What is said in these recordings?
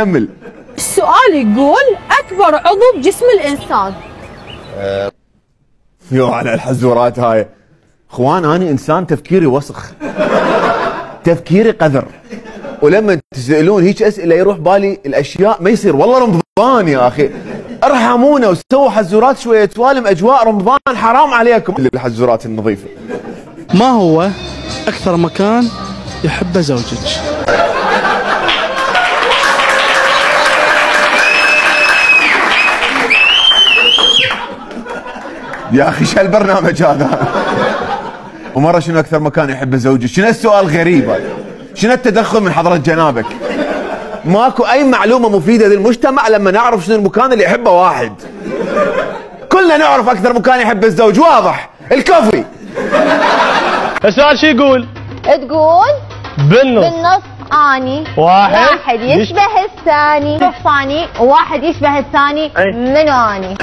كمل. السؤال يقول أكبر عضو بجسم الإنسان. يو على الحزورات هاي. اخوان انا انسان تفكيري وسخ، تفكيري قذر، ولما تسالون هيك اسئله يروح بالي الاشياء ما يصير. والله رمضان يا اخي ارحمونا وسووا حزورات شويه توالم اجواء رمضان، حرام عليكم الحزورات النظيفه. ما هو اكثر مكان يحبه زوجك؟ يا اخي شو هالبرنامج هذا؟ ومره شنو اكثر مكان يحبه زوجك؟ شنو السؤال غريب هذا؟ شنو التدخل من حضره جنابك؟ ماكو اي معلومه مفيده للمجتمع لما نعرف شنو المكان اللي يحبه واحد. كلنا نعرف اكثر مكان يحبه الزوج، واضح الكوفي. السؤال شو يقول؟ تقول بالنص اني واحد يشبه الثاني، الثاني واحد يشبه الثاني، منو اني؟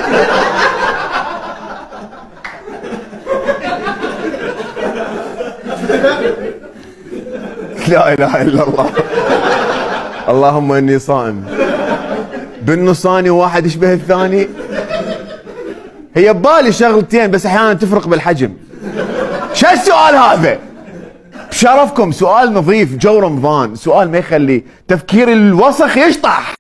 لا اله الا الله. اللهم اني صائم. بالنصاني وواحد يشبه الثاني. هي ببالي شغلتين بس احيانا تفرق بالحجم. شو السؤال هذا؟ بشرفكم سؤال نظيف جو رمضان، سؤال ما يخلي تفكير الوسخ يشطح.